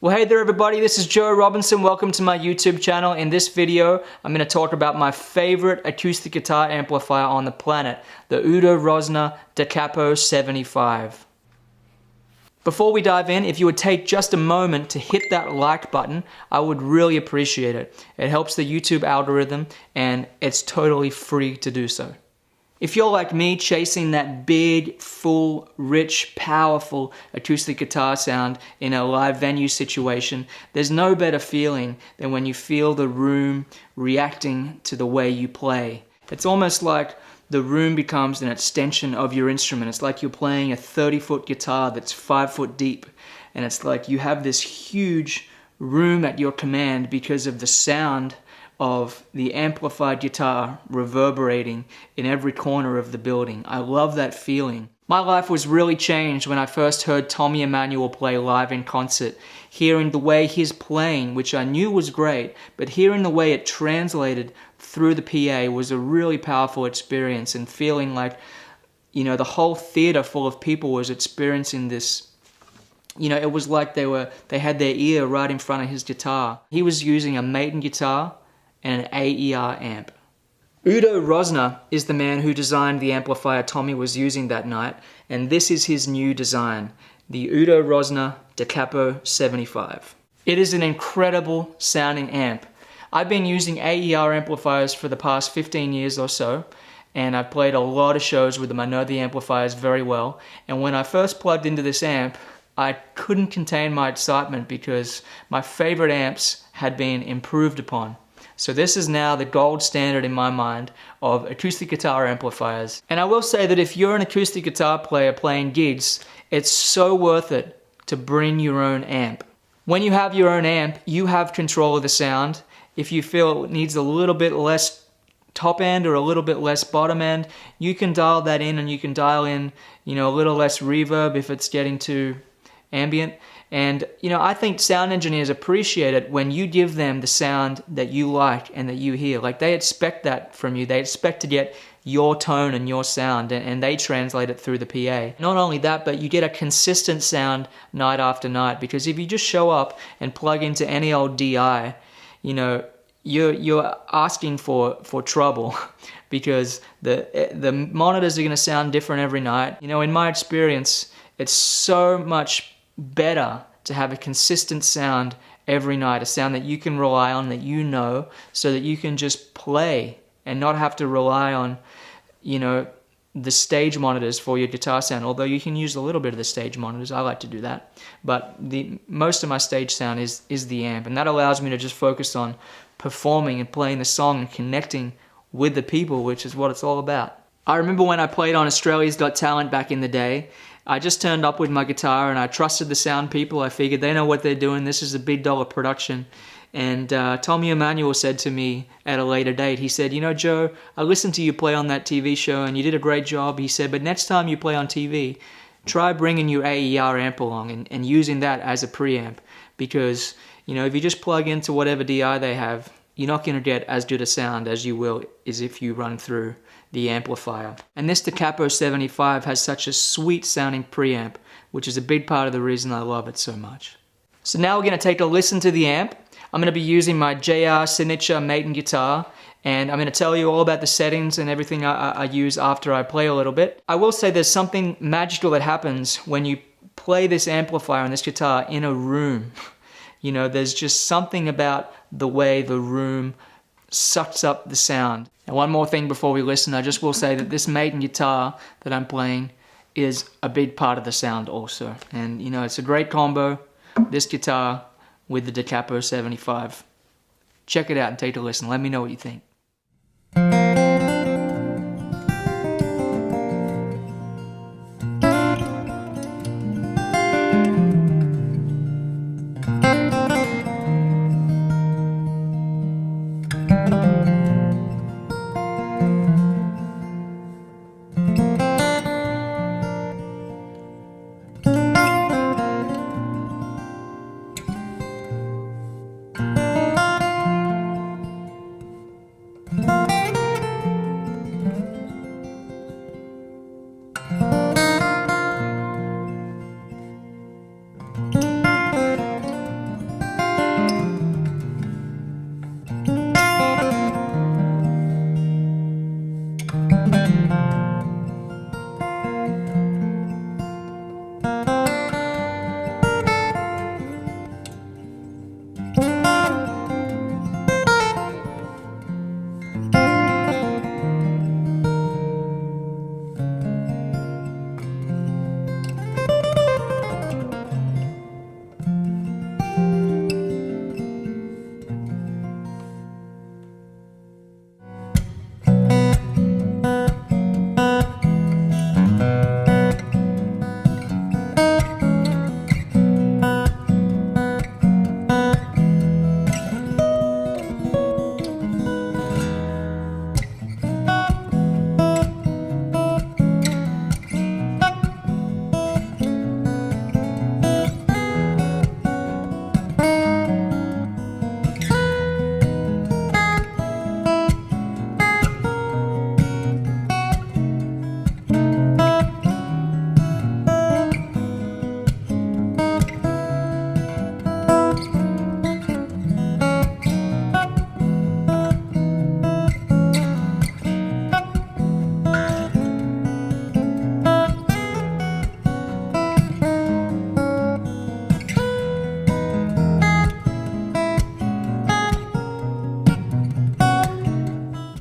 Well, hey there everybody, this is Joe Robinson. Welcome to my YouTube channel. In this video, I'm going to talk about my favorite acoustic guitar amplifier on the planet, the Udo Rosner Capo 75. Before we dive in, if you would take just a moment to hit that like button, I would really appreciate it. It helps the YouTube algorithm and it's totally free to do so. If you're like me, chasing that big, full, rich, powerful acoustic guitar sound in a live venue situation, there's no better feeling than when you feel the room reacting to the way you play. It's almost like the room becomes an extension of your instrument. It's like you're playing a 30-foot guitar that's 5 foot deep. And it's like you have this huge room at your command because of the sound of the amplified guitar reverberating in every corner of the building. I love that feeling. My life was really changed when I first heard Tommy Emmanuel play live in concert. Hearing the way he's playing, which I knew was great, but hearing the way it translated through the PA was a really powerful experience, and feeling like, you know, the whole theater full of people was experiencing this. You know, it was like they had their ear right in front of his guitar. He was using a Maiden guitar and an AER amp. Udo Rosner is the man who designed the amplifier Tommy was using that night, and this is his new design, the Udo Rosner Capo 75. It is an incredible sounding amp. I've been using AER amplifiers for the past 15 years or so, and I've played a lot of shows with them. I know the amplifiers very well, and when I first plugged into this amp, I couldn't contain my excitement because my favorite amps had been improved upon. So this is now the gold standard in my mind of acoustic guitar amplifiers. And I will say that if you're an acoustic guitar player playing gigs, it's so worth it to bring your own amp. When you have your own amp, you have control of the sound. If you feel it needs a little bit less top end or a little bit less bottom end, you can dial that in, and you can dial in, you know, a little less reverb if it's getting too ambient. And, you know, I think sound engineers appreciate it when you give them the sound that you like and that you hear. Like, they expect that from you. They expect to get your tone and your sound, and they translate it through the PA. Not only that, but you get a consistent sound night after night, because if you just show up and plug into any old DI, you know, you're asking for trouble because the monitors are going to sound different every night. You know, in my experience, it's so much better to have a consistent sound every night, a sound that you can rely on, that you know, so that you can just play and not have to rely on, you know, the stage monitors for your guitar sound. Although you can use a little bit of the stage monitors, I like to do that. But most of my stage sound is the amp, and that allows me to just focus on performing and playing the song and connecting with the people, which is what it's all about. I remember when I played on Australia's Got Talent back in the day, I just turned up with my guitar and I trusted the sound people. I figured they know what they're doing. This is a big dollar production. And Tommy Emmanuel said to me at a later date, he said, you know, Joe, I listened to you play on that TV show and you did a great job. He said, but next time you play on TV, try bringing your AER amp along and using that as a preamp. Because, you know, if you just plug into whatever DI they have, you're not going to get as good a sound as you will as if you run through the amplifier. And this Capo 75 has such a sweet sounding preamp, which is a big part of the reason I love it so much. So now we're going to take a listen to the amp. I'm going to be using my JR Signature Maiden guitar, and I'm going to tell you all about the settings and everything I use after I play a little bit. I will say there's something magical that happens when you play this amplifier on this guitar in a room. You know, there's just something about the way the room sucks up the sound. And one more thing before we listen, I just will say that this Maiden guitar that I'm playing is a big part of the sound also. And, you know, it's a great combo, this guitar with the Capo 75. Check it out and take a listen. Let me know what you think.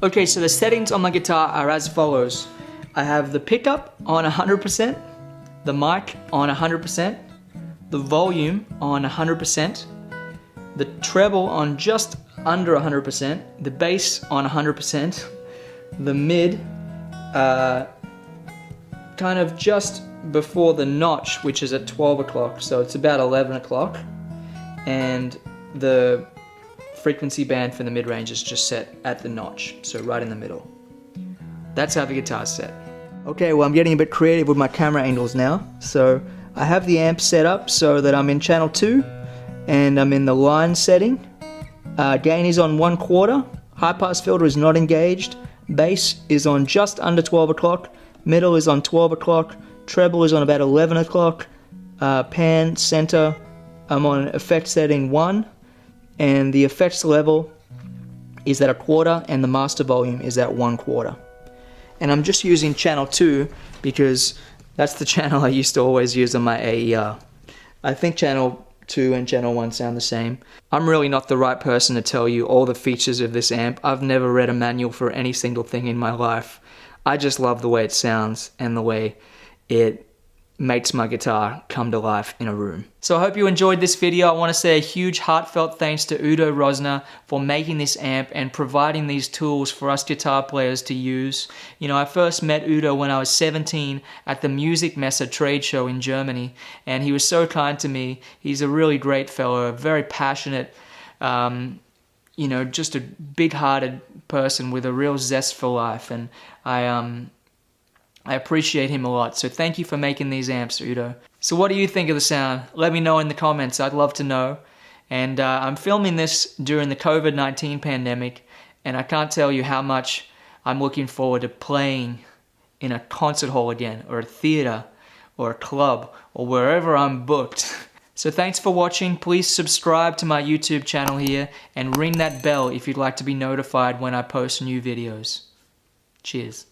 Okay, so the settings on my guitar are as follows. I have the pickup on 100%, the mic on 100%, the volume on 100%, the treble on just under 100%, the bass on 100%, the mid kind of just before the notch, which is at 12 o'clock, so it's about 11 o'clock, and the frequency band for the mid-range is just set at the notch, so right in the middle. That's how the guitar's set. Okay, well, I'm getting a bit creative with my camera angles now. So I have the amp set up so that I'm in channel 2 and I'm in the line setting. Gain is on 1/4, high pass filter is not engaged, bass is on just under 12 o'clock, middle is on 12 o'clock, treble is on about 11 o'clock, pan, center, I'm on effect setting 1, and the effects level is at 1/4 and the master volume is at 1/4. And I'm just using channel 2 because that's the channel I used to always use on my AER. I think channel 2 and channel 1 sound the same. I'm really not the right person to tell you all the features of this amp. I've never read a manual for any single thing in my life. I just love the way it sounds and the way it makes my guitar come to life in a room. So I hope you enjoyed this video. I want to say a huge heartfelt thanks to Udo Rosner for making this amp and providing these tools for us guitar players to use. You know, I first met Udo when I was 17 at the Musikmesse trade show in Germany, and he was so kind to me. He's a really great fellow, a very passionate, you know, just a big-hearted person with a real zest for life, and I appreciate him a lot, so thank you for making these amps, Udo. So what do you think of the sound? Let me know in the comments, I'd love to know. And I'm filming this during the COVID-19 pandemic, and I can't tell you how much I'm looking forward to playing in a concert hall again, or a theater, or a club, or wherever I'm booked. So thanks for watching. Please subscribe to my YouTube channel here, and ring that bell if you'd like to be notified when I post new videos. Cheers.